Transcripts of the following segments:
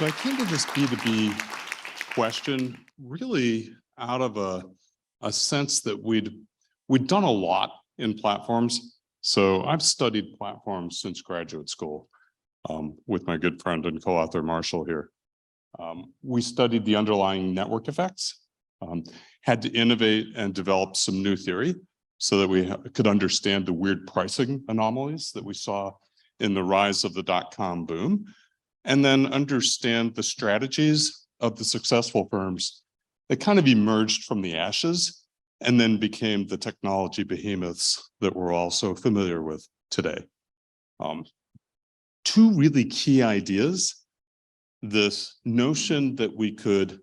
So I came to this B2B question really out of a sense that we'd done a lot in platforms. So I've studied platforms since graduate school with my good friend and co-author Marshall here. We studied the underlying network effects, had to innovate and develop some new theory so that we could understand the weird pricing anomalies that we saw in the rise of the dot-com boom, and then understand the strategies of the successful firms that kind of emerged from the ashes and then became the technology behemoths that we're all so familiar with today. Two really key ideas: this notion that we could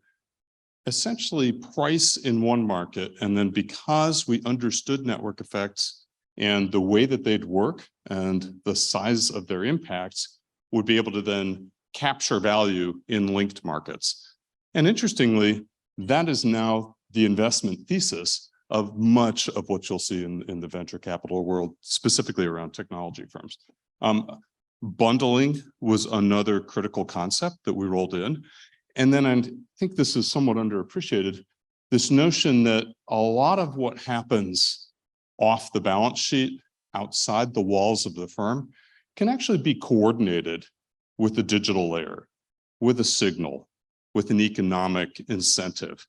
essentially price in one market, and then because we understood network effects and the way that they'd work and the size of their impacts, would be able to then capture value in linked markets. And interestingly, that is now the investment thesis of much of what you'll see in the venture capital world, specifically around technology firms. Bundling was another critical concept that we rolled in. And then I think this is somewhat underappreciated, this notion that a lot of what happens off the balance sheet, outside the walls of the firm, can actually be coordinated with the digital layer, with a signal, with an economic incentive,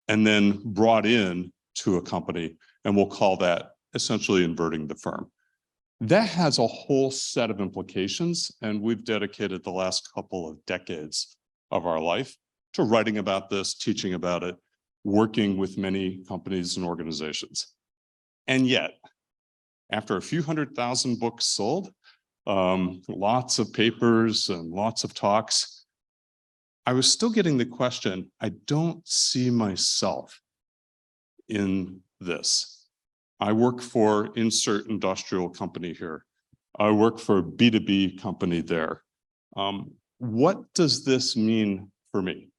and then brought in to a company, and we'll call that essentially inverting the firm. That has a whole set of implications, and we've dedicated the last couple of decades of our life to writing about this, teaching about it, working with many companies and organizations. And yet, after a few 100,000 books sold, lots of papers and lots of talks, I was still getting the question, I don't see myself in this. I work for insert industrial company here. I work for a B2B company there. What does this mean for me?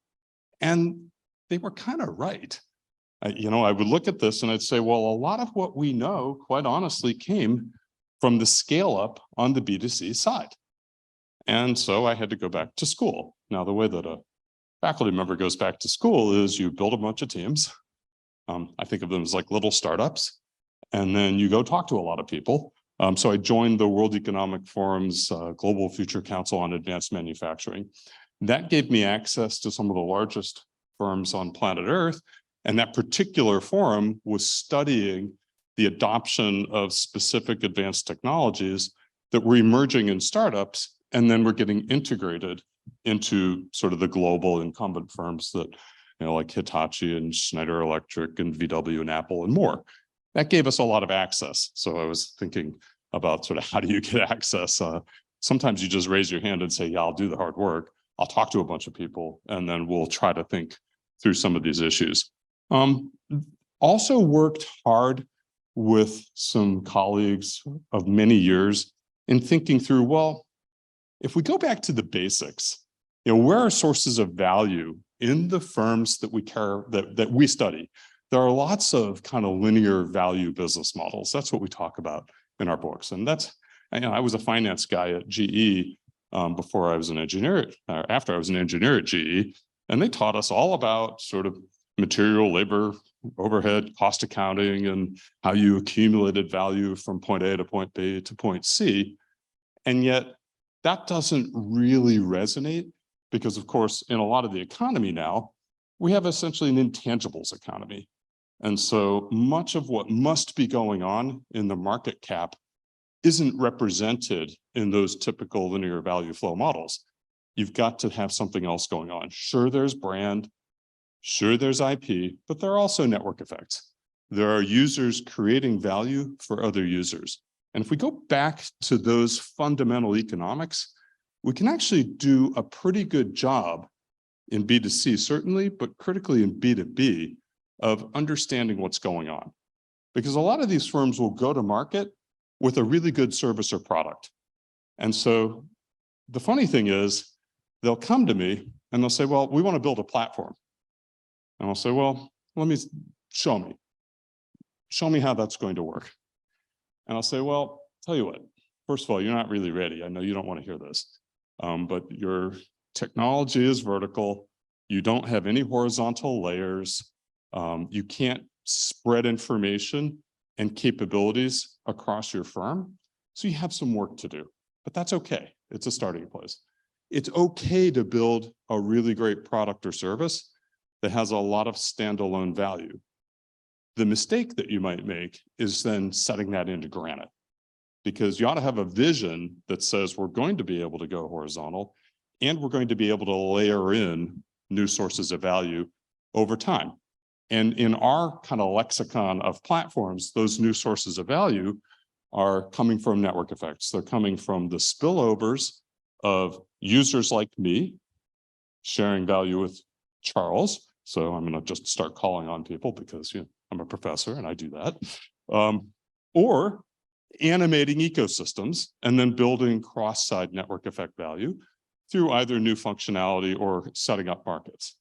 And they were kind of right. I would look at this and I'd say, well, a lot of what we know, quite honestly, came from the scale up on the B2C side. And so I had to go back to school. Now, the way that a faculty member goes back to school is you build a bunch of teams. I think of them as like little startups. And then you go talk to a lot of people. So I joined the World Economic Forum's Global Future Council on Advanced Manufacturing. That gave me access to some of the largest firms on planet Earth. And that particular forum was studying the adoption of specific advanced technologies that were emerging in startups, and then were getting integrated into sort of the global incumbent firms that, like Hitachi and Schneider Electric and VW and Apple and more. That gave us a lot of access. So I was thinking about sort of how do you get access? Sometimes you just raise your hand and say, yeah, I'll do the hard work. I'll talk to a bunch of people, and then we'll try to think through some of these issues. Also worked hard with some colleagues of many years in thinking through, well, if we go back to the basics, where are sources of value in the firms that we care, that we study? There are lots of kind of linear value business models. That's what we talk about in our books. And that's, I was a finance guy at GE before I was an engineer, after I was an engineer at GE, and they taught us all about sort of material, labor, overhead, cost accounting, and how you accumulated value from point A to point B to point C. And yet that doesn't really resonate because, of course, in a lot of the economy now, we have essentially an intangibles economy. And so much of what must be going on in the market cap isn't represented in those typical linear value flow models. You've got to have something else going on. Sure, there's brand, sure, there's IP, but there are also network effects. There are users creating value for other users. And if we go back to those fundamental economics, we can actually do a pretty good job in B2C, certainly, but critically in B2B, of understanding what's going on. Because a lot of these firms will go to market with a really good service or product. And so the funny thing is, they'll come to me and they'll say, well, we want to build a platform. And I'll say, well, show me how that's going to work. And I'll say, well, tell you what, first of all, you're not really ready. I know you don't want to hear this, but you're technology is vertical. You don't have any horizontal layers. You can't spread information and capabilities across your firm. So you have some work to do, but that's okay. It's a starting place. It's okay to build a really great product or service that has a lot of standalone value. The mistake that you might make is then setting that into granite, because you ought to have a vision that says we're going to be able to go horizontal and we're going to be able to layer in new sources of value over time. And in our kind of lexicon of platforms, those new sources of value are coming from network effects. They're coming from the spillovers of users like me sharing value with Charles. So I'm going to just start calling on people because I'm a professor and I do that. Or animating ecosystems and then building cross-site network effect value through either new functionality or setting up markets.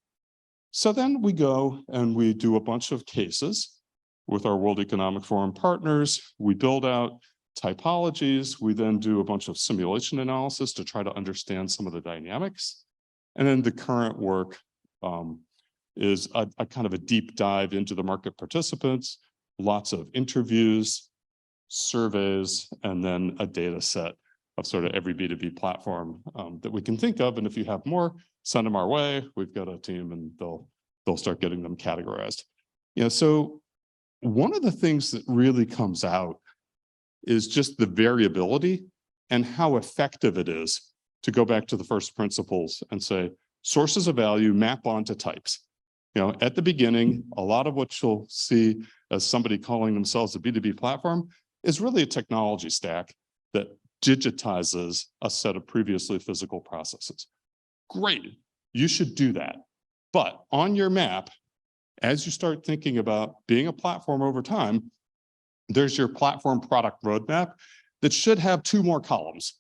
So then we go and we do a bunch of cases with our World Economic Forum partners. We build out typologies. We then do a bunch of simulation analysis to try to understand some of the dynamics. And then the current work is a kind of a deep dive into the market participants, lots of interviews, surveys, and then a data set of sort of every B2B platform that we can think of. And if you have more, send them our way. We've got a team and they'll start getting them categorized. So one of the things that really comes out is just the variability and how effective it is to go back to the first principles and say, sources of value map onto types. At the beginning, a lot of what you'll see as somebody calling themselves a B2B platform is really a technology stack that digitizes a set of previously physical processes. Great, you should do that. But on your map, as you start thinking about being a platform over time, there's your platform product roadmap that should have two more columns.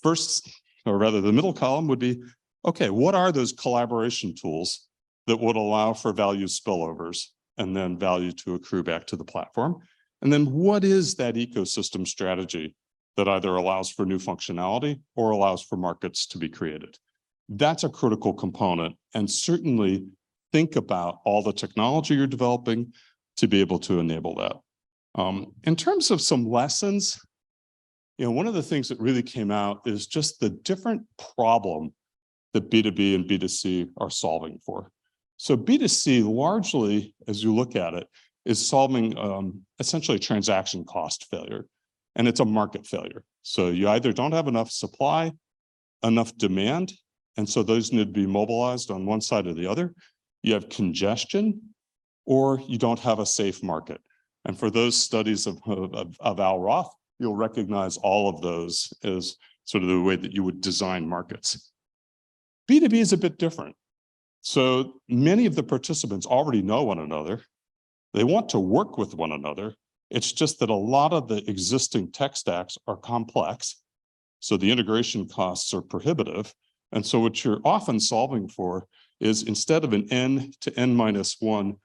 First, or rather the middle column would be, okay, what are those collaboration tools that would allow for value spillovers and then value to accrue back to the platform? And then what is that ecosystem strategy that either allows for new functionality or allows for markets to be created? That's a critical component, and certainly think about all the technology you're developing to be able to enable that. In terms of some lessons, one of the things that really came out is just the different problem that B2B and B2C are solving for. So B2C largely, as you look at it, is solving essentially transaction cost failure, and it's a market failure. So you either don't have enough supply, enough demand, and so those need to be mobilized on one side or the other. You have congestion, or you don't have a safe market. And for those studies of Al Roth, you'll recognize all of those as sort of the way that you would design markets. B2B is a bit different. So many of the participants already know one another. They want to work with one another. It's just that a lot of the existing tech stacks are complex, so the integration costs are prohibitive. And so what you're often solving for is, instead of an n to n-1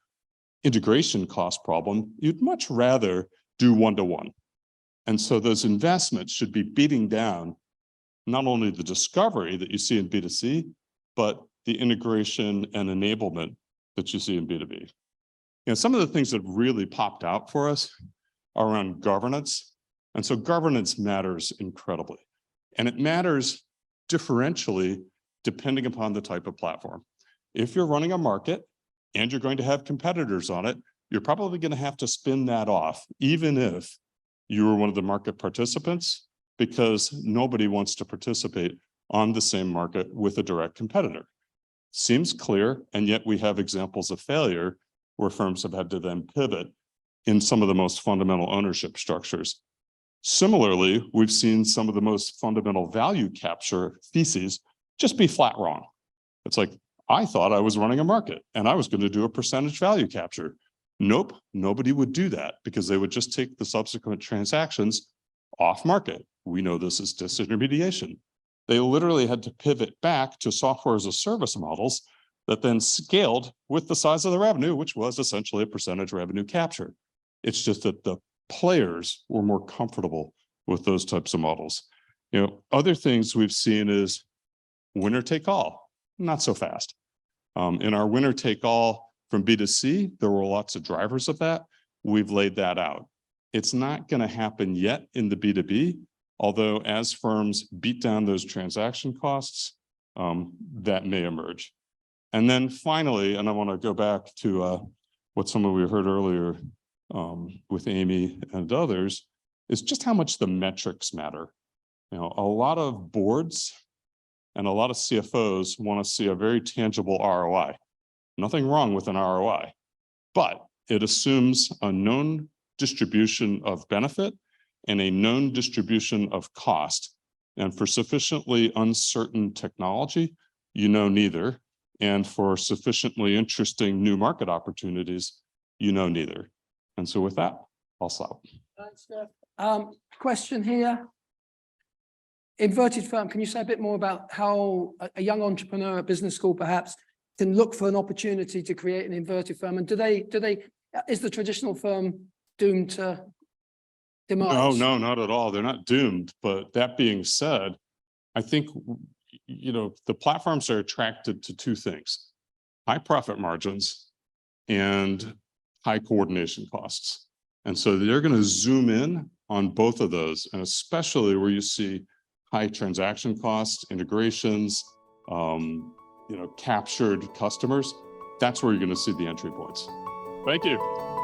integration cost problem, you'd much rather do one-to-one. And so those investments should be beating down not only the discovery that you see in B2C, but the integration and enablement that you see in B2B. Some of the things that really popped out for us are around governance. And so governance matters incredibly. And it matters differentially depending upon the type of platform. If you're running a market and you're going to have competitors on it, you're probably going to have to spin that off, even if you were one of the market participants, because nobody wants to participate on the same market with a direct competitor. Seems clear, and yet we have examples of failure where firms have had to then pivot in some of the most fundamental ownership structures. Similarly, we've seen some of the most fundamental value capture theses just be flat wrong. It's like, I thought I was running a market and I was going to do a percentage value capture. Nope, nobody would do that because they would just take the subsequent transactions off market. We know this is disintermediation. They literally had to pivot back to software as a service models that then scaled with the size of the revenue, which was essentially a percentage revenue capture. It's just that the players were more comfortable with those types of models. Other things we've seen is Winner take all, not so fast. In our winner take all from B2C, there were lots of drivers of that. We've laid that out. It's not going to happen yet in the B2B, although as firms beat down those transaction costs, that may emerge. And then finally, and I want to go back to what some of we heard earlier with Amy and others, is just how much the metrics matter. You know, a lot of boards and a lot of CFOs want to see a very tangible ROI. Nothing wrong with an ROI, but it assumes a known distribution of benefit and a known distribution of cost. And for sufficiently uncertain technology, you know neither. And for sufficiently interesting new market opportunities, you know neither. And so with that, I'll stop. Thanks, Geoff. Question here. Inverted firm, can you say a bit more about how a young entrepreneur at business school perhaps can look for an opportunity to create an inverted firm? And is the traditional firm doomed to demise? No, not at all. They're not doomed. But that being said, I think, you know, the platforms are attracted to two things: high profit margins and high coordination costs. And so they're going to zoom in on both of those, and especially where you see high transaction costs, integrations, you know, captured customers. That's where you're going to see the entry points. Thank you.